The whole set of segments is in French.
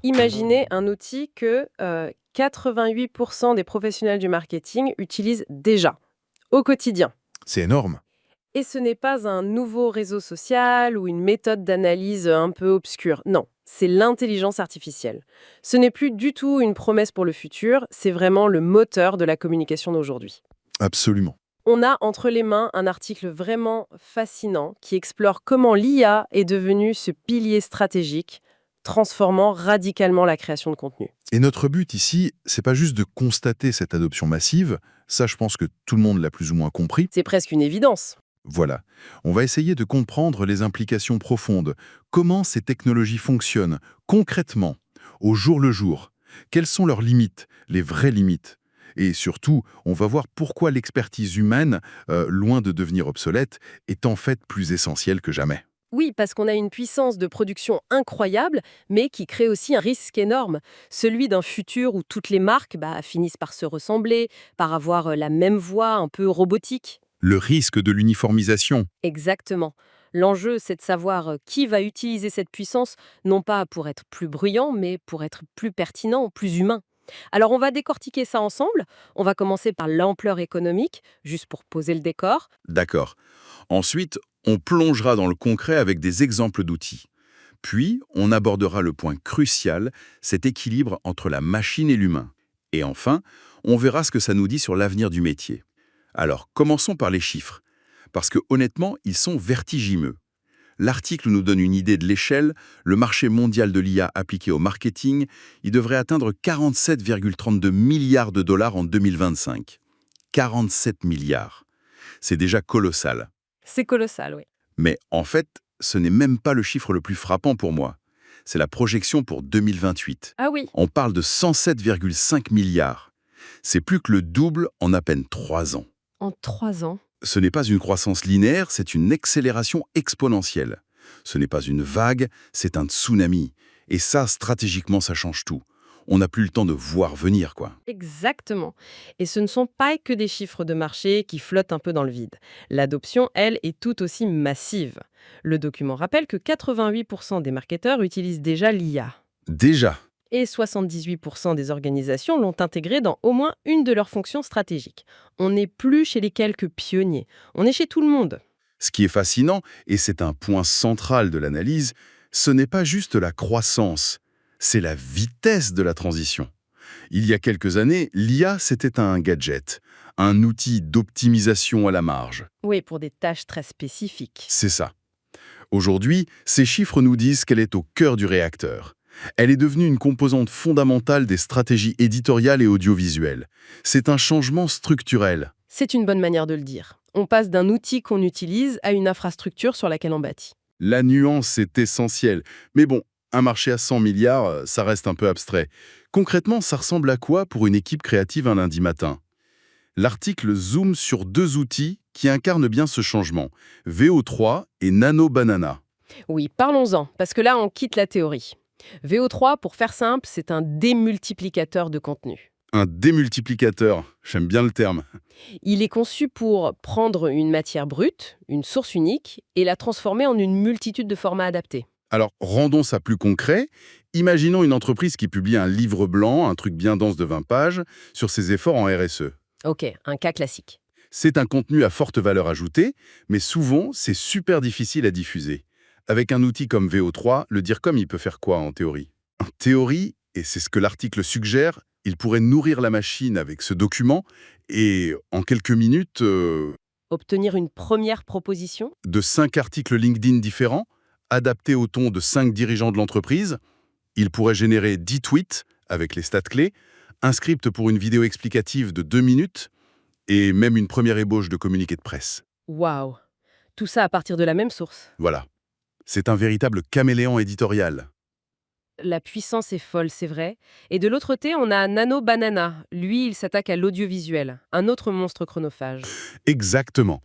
Imaginez un outil que 88% des professionnels du marketing utilisent déjà, au quotidien. C'est énorme. Et ce n'est pas un nouveau réseau social ou une méthode d'analyse un peu obscure. Non, c'est l'intelligence artificielle. Ce n'est plus du tout une promesse pour le futur, c'est vraiment le moteur de la communication d'aujourd'hui. Absolument. On a entre les mains un article vraiment fascinant qui explore comment l'IA est devenue ce pilier stratégique, transformant radicalement la création de contenu. Et notre but ici, c'est pas juste de constater cette adoption massive, ça je pense que tout le monde l'a plus ou moins compris. C'est presque une évidence. Voilà, on va essayer de comprendre les implications profondes, comment ces technologies fonctionnent concrètement, au jour le jour, quelles sont leurs limites, les vraies limites. Et surtout, on va voir pourquoi l'expertise humaine, loin de devenir obsolète, est en fait plus essentielle que jamais. Oui, parce qu'on a une puissance de production incroyable, mais qui crée aussi un risque énorme, celui d'un futur où toutes les marques finissent par se ressembler, par avoir la même voix un peu robotique. Le risque de l'uniformisation. Exactement. L'enjeu, c'est de savoir qui va utiliser cette puissance, non pas pour être plus bruyant, mais pour être plus pertinent, plus humain. Alors on va décortiquer ça ensemble. On va commencer par l'ampleur économique, juste pour poser le décor. D'accord. Ensuite, on plongera dans le concret avec des exemples d'outils. Puis, on abordera le point crucial, cet équilibre entre la machine et l'humain. Et enfin, on verra ce que ça nous dit sur l'avenir du métier. Alors, commençons par les chiffres, parce que honnêtement, ils sont vertigineux. L'article nous donne une idée de l'échelle, le marché mondial de l'IA appliqué au marketing, il devrait atteindre 47,32 milliards de dollars en 2025. 47 milliards. C'est déjà colossal. C'est colossal, oui. Mais en fait, ce n'est même pas le chiffre le plus frappant pour moi. C'est la projection pour 2028. Ah oui. On parle de 107,5 milliards. C'est plus que le double en à peine 3 ans. En 3 ans. Ce n'est pas une croissance linéaire, c'est une accélération exponentielle. Ce n'est pas une vague, c'est un tsunami. Et ça, stratégiquement, ça change tout. On n'a plus le temps de voir venir, quoi. Exactement. Et ce ne sont pas que des chiffres de marché qui flottent un peu dans le vide. L'adoption, elle, est tout aussi massive. Le document rappelle que 88% des marketeurs utilisent déjà l'IA. Déjà, Et 78% des organisations l'ont intégré dans au moins une de leurs fonctions stratégiques. On n'est plus chez les quelques pionniers, on est chez tout le monde. ce qui est fascinant, et c'est un point central de l'analyse, ce n'est pas juste la croissance, c'est la vitesse de la transition. Il y a quelques années, l'IA, c'était un gadget, un outil d'optimisation à la marge. Oui, pour des tâches très spécifiques. C'est ça. Aujourd'hui, ces chiffres nous disent qu'elle est au cœur du réacteur. Elle est devenue une composante fondamentale des stratégies éditoriales et audiovisuelles. C'est un changement structurel. C'est une bonne manière de le dire. On passe d'un outil qu'on utilise à une infrastructure sur laquelle on bâtit. La nuance est essentielle. Mais bon, un marché à 100 milliards, ça reste un peu abstrait. Concrètement, ça ressemble à quoi pour une équipe créative un lundi matin? L'article zoome sur 2 outils qui incarnent bien ce changement, VO3 et Nano Banana. Oui, parlons-en, parce que là, on quitte la théorie. VO3, pour faire simple, c'est un démultiplicateur de contenu. Un démultiplicateur, j'aime bien le terme. Il est conçu pour prendre une matière brute, une source unique, et la transformer en une multitude de formats adaptés. Alors, rendons ça plus concret. Imaginons une entreprise qui publie un livre blanc, un truc bien dense de 20 pages, sur ses efforts en RSE. Ok, un cas classique. C'est un contenu à forte valeur ajoutée, mais souvent, c'est super difficile à diffuser. Avec un outil comme VO3, le DIRCOM, il peut faire quoi en théorie? En théorie, et c'est ce que l'article suggère, il pourrait nourrir la machine avec ce document et, en quelques minutes, Obtenir une première proposition? de 5 articles LinkedIn différents, adaptés au ton de 5 dirigeants de l'entreprise, il pourrait générer 10 tweets avec les stats clés, un script pour une vidéo explicative de 2 minutes et même une première ébauche de communiqué de presse. Waouh! Tout ça à partir de la même source. Voilà. C'est un véritable caméléon éditorial. La puissance est folle, c'est vrai. Et de l'autre côté, on a Nano Banana. Lui, il s'attaque à l'audiovisuel, un autre monstre chronophage. Exactement.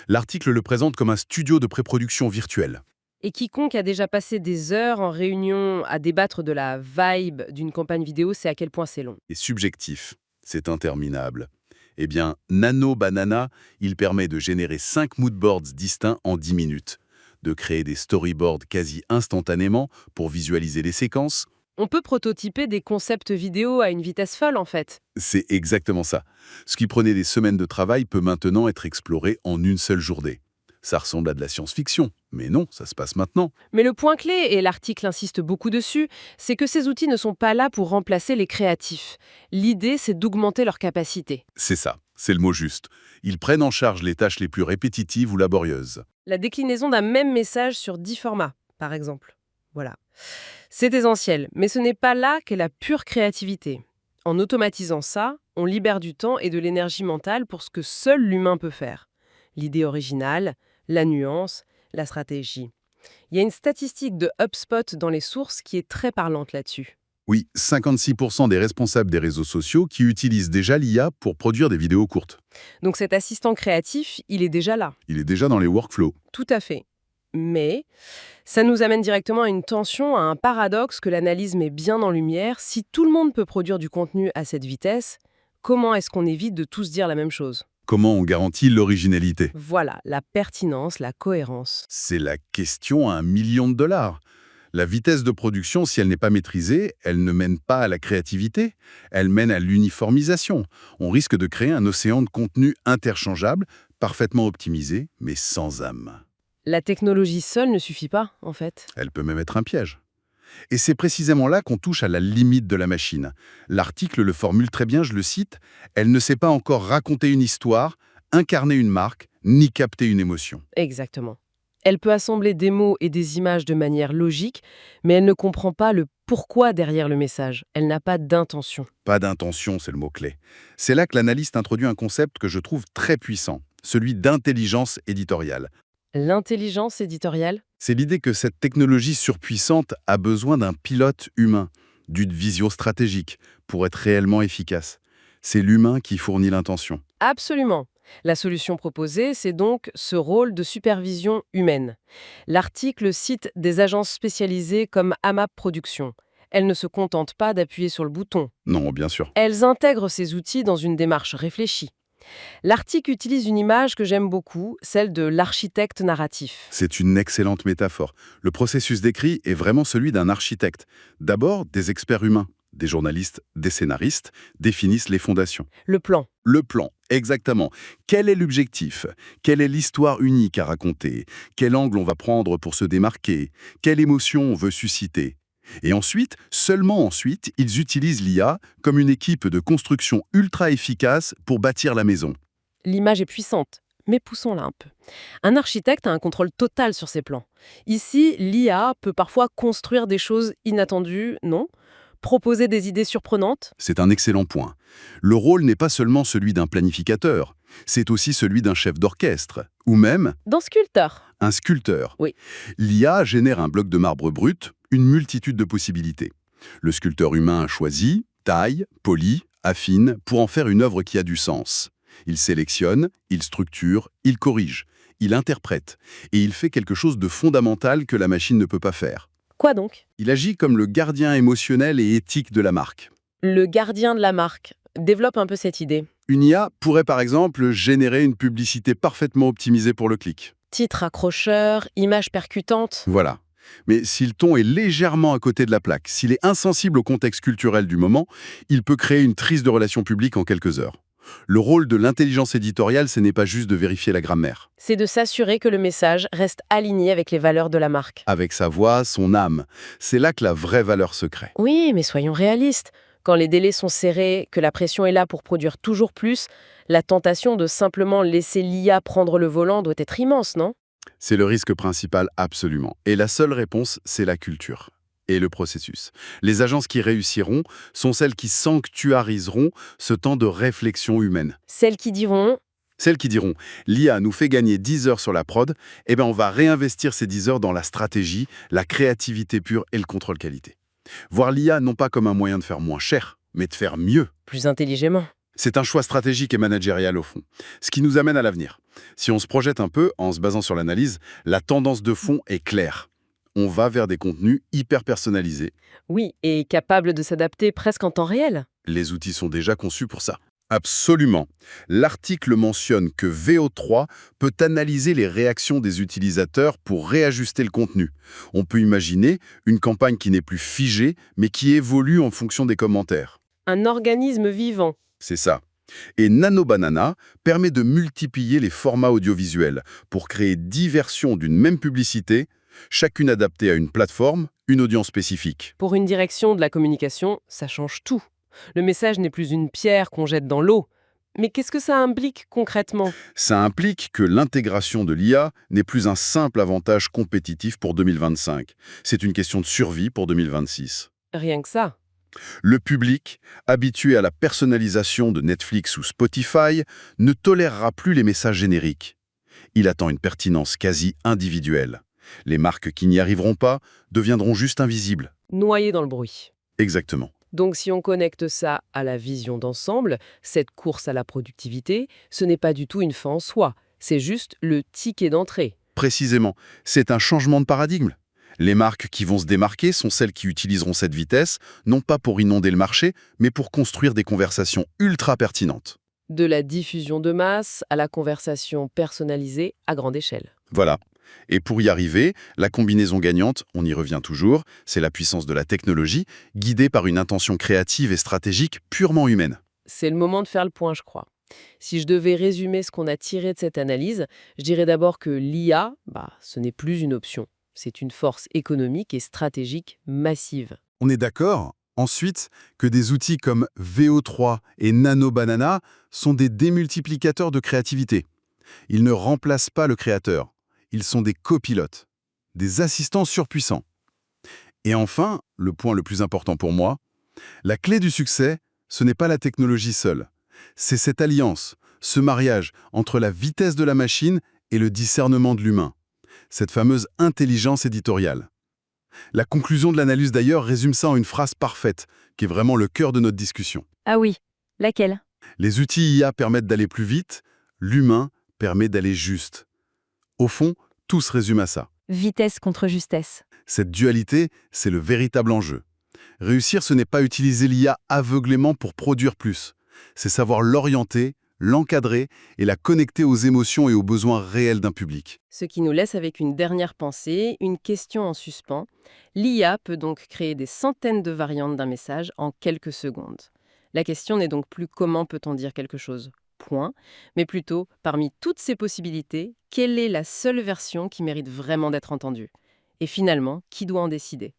L'article le présente comme un studio de pré-production virtuelle. Et quiconque a déjà passé des heures en réunion à débattre de la vibe d'une campagne vidéo sait à quel point c'est long. Et subjectif. C'est interminable. Eh bien, Nano Banana, il permet de générer 5 moodboards distincts en 10 minutes, de créer des storyboards quasi instantanément pour visualiser les séquences. On peut prototyper des concepts vidéo à une vitesse folle, en fait. C'est exactement ça. Ce qui prenait des semaines de travail peut maintenant être exploré en une seule journée. Ça ressemble à de la science-fiction, mais non, ça se passe maintenant. Mais le point clé, et l'article insiste beaucoup dessus, c'est que ces outils ne sont pas là pour remplacer les créatifs. L'idée, c'est d'augmenter leur capacité. C'est ça, c'est le mot juste. Ils prennent en charge les tâches les plus répétitives ou laborieuses. La déclinaison d'un même message sur 10 formats, par exemple. Voilà. C'est essentiel, mais ce n'est pas là qu'est la pure créativité. En automatisant ça, on libère du temps et de l'énergie mentale pour ce que seul l'humain peut faire. L'idée originale, la nuance, la stratégie. Il y a une statistique de HubSpot dans les sources qui est très parlante là-dessus. Oui, 56% des responsables des réseaux sociaux qui utilisent déjà l'IA pour produire des vidéos courtes. Donc cet assistant créatif, il est déjà là. Il est déjà dans les workflows. Tout à fait. Mais ça nous amène directement à une tension, à un paradoxe que l'analyse met bien en lumière. Si tout le monde peut produire du contenu à cette vitesse, comment est-ce qu'on évite de tous dire la même chose? Comment on garantit l'originalité? Voilà, la pertinence, la cohérence. C'est la question à $1 million. La vitesse de production, si elle n'est pas maîtrisée, elle ne mène pas à la créativité, elle mène à l'uniformisation. On risque de créer un océan de contenu interchangeable, parfaitement optimisé, mais sans âme. La technologie seule ne suffit pas, en fait. Elle peut même être un piège. Et c'est précisément là qu'on touche à la limite de la machine. L'article le formule très bien, je le cite, « Elle ne sait pas encore raconter une histoire, incarner une marque, ni capter une émotion. » Exactement. Elle peut assembler des mots et des images de manière logique, mais elle ne comprend pas le pourquoi derrière le message. Elle n'a pas d'intention. Pas d'intention, c'est le mot-clé. C'est là que l'analyste introduit un concept que je trouve très puissant, celui d'intelligence éditoriale. L'intelligence éditoriale? C'est l'idée que cette technologie surpuissante a besoin d'un pilote humain, d'une vision stratégique, pour être réellement efficace. C'est l'humain qui fournit l'intention. Absolument. La solution proposée, c'est donc ce rôle de supervision humaine. L'article cite des agences spécialisées comme AMAP Productions. Elles ne se contentent pas d'appuyer sur le bouton. Non, bien sûr. Elles intègrent ces outils dans une démarche réfléchie. L'article utilise une image que j'aime beaucoup, celle de l'architecte narratif. C'est une excellente métaphore. Le processus d'écrit est vraiment celui d'un architecte. D'abord, des experts humains, des journalistes, des scénaristes, définissent les fondations. Le plan. Le plan, exactement. Quel est l'objectif? Quelle est l'histoire unique à raconter? Quel angle on va prendre pour se démarquer? Quelle émotion on veut susciter? Et ensuite, seulement ensuite, ils utilisent l'IA comme une équipe de construction ultra efficace pour bâtir la maison. L'image est puissante, mais poussons-la un peu. Un architecte a un contrôle total sur ses plans. Ici, l'IA peut parfois construire des choses inattendues, non? Proposer des idées surprenantes? C'est un excellent point. Le rôle n'est pas seulement celui d'un planificateur, c'est aussi celui d'un chef d'orchestre, ou même Dans Sculpteur. un sculpteur. Oui. L'IA génère un bloc de marbre brut, une multitude de possibilités. Le sculpteur humain choisit, taille, polit, affine, pour en faire une œuvre qui a du sens. Il sélectionne, il structure, il corrige, il interprète, et il fait quelque chose de fondamental que la machine ne peut pas faire. Quoi donc? Il agit comme le gardien émotionnel et éthique de la marque. Le gardien de la marque. Développe un peu cette idée. Une IA pourrait par exemple générer une publicité parfaitement optimisée pour le clic. Titre accrocheur, image percutante. Voilà. Mais si le ton est légèrement à côté de la plaque, s'il est insensible au contexte culturel du moment, il peut créer une crise de relations publiques en quelques heures. Le rôle de l'intelligence éditoriale, ce n'est pas juste de vérifier la grammaire. C'est de s'assurer que le message reste aligné avec les valeurs de la marque. Avec sa voix, son âme, c'est là que la vraie valeur se crée. Oui, mais soyons réalistes. Quand les délais sont serrés, que la pression est là pour produire toujours plus, la tentation de simplement laisser l'IA prendre le volant doit être immense, non? C'est le risque principal, absolument. Et la seule réponse, c'est la culture et le processus. Les agences qui réussiront sont celles qui sanctuariseront ce temps de réflexion humaine. Celles qui diront Celles qui diront « l'IA nous fait gagner 10 heures sur la prod », eh ben on va réinvestir ces 10 heures dans la stratégie, la créativité pure et le contrôle qualité. Voir l'IA non pas comme un moyen de faire moins cher, mais de faire mieux. plus intelligemment. C'est un choix stratégique et managérial au fond. Ce qui nous amène à l'avenir. Si on se projette un peu, en se basant sur l'analyse, la tendance de fond est claire. On va vers des contenus hyper personnalisés. Oui, et capable de s'adapter presque en temps réel. Les outils sont déjà conçus pour ça. Absolument. L'article mentionne que VO3 peut analyser les réactions des utilisateurs pour réajuster le contenu. On peut imaginer une campagne qui n'est plus figée, mais qui évolue en fonction des commentaires. Un organisme vivant. C'est ça. Et Nano Banana permet de multiplier les formats audiovisuels pour créer 10 versions d'une même publicité, chacune adaptée à une plateforme, une audience spécifique. Pour une direction de la communication, ça change tout. Le message n'est plus une pierre qu'on jette dans l'eau. Mais qu'est-ce que ça implique concrètement? Ça implique que l'intégration de l'IA n'est plus un simple avantage compétitif pour 2025. C'est une question de survie pour 2026. Rien que ça. Le public, habitué à la personnalisation de Netflix ou Spotify, ne tolérera plus les messages génériques. Il attend une pertinence quasi individuelle. Les marques qui n'y arriveront pas deviendront juste invisibles. Noyé dans le bruit. Exactement. Donc si on connecte ça à la vision d'ensemble, cette course à la productivité, ce n'est pas du tout une fin en soi, c'est juste le ticket d'entrée. Précisément, c'est un changement de paradigme. Les marques qui vont se démarquer sont celles qui utiliseront cette vitesse, non pas pour inonder le marché, mais pour construire des conversations ultra pertinentes. De la diffusion de masse à la conversation personnalisée à grande échelle. Voilà. Et pour y arriver, la combinaison gagnante, on y revient toujours, c'est la puissance de la technologie, guidée par une intention créative et stratégique purement humaine. C'est le moment de faire le point, je crois. Si je devais résumer ce qu'on a tiré de cette analyse, je dirais d'abord que l'IA, ce n'est plus une option. C'est une force économique et stratégique massive. On est d'accord, ensuite, que des outils comme VO3 et Nano Banana sont des démultiplicateurs de créativité. Ils ne remplacent pas le créateur. Ils sont des copilotes, des assistants surpuissants. Et enfin, le point le plus important pour moi, la clé du succès, ce n'est pas la technologie seule. C'est cette alliance, ce mariage entre la vitesse de la machine et le discernement de l'humain. Cette fameuse intelligence éditoriale. La conclusion de l'analyse d'ailleurs résume ça en une phrase parfaite, qui est vraiment le cœur de notre discussion. Ah oui, laquelle? Les outils IA permettent d'aller plus vite, l'humain permet d'aller juste. Au fond, tout se résume à ça. Vitesse contre justesse. Cette dualité, c'est le véritable enjeu. Réussir, ce n'est pas utiliser l'IA aveuglément pour produire plus. C'est savoir l'orienter, l'encadrer et la connecter aux émotions et aux besoins réels d'un public. Ce qui nous laisse avec une dernière pensée, une question en suspens. L'IA peut donc créer des centaines de variantes d'un message en quelques secondes. La question n'est donc plus comment peut-on dire quelque chose, point, mais plutôt, parmi toutes ces possibilités, quelle est la seule version qui mérite vraiment d'être entendue? Et finalement, qui doit en décider?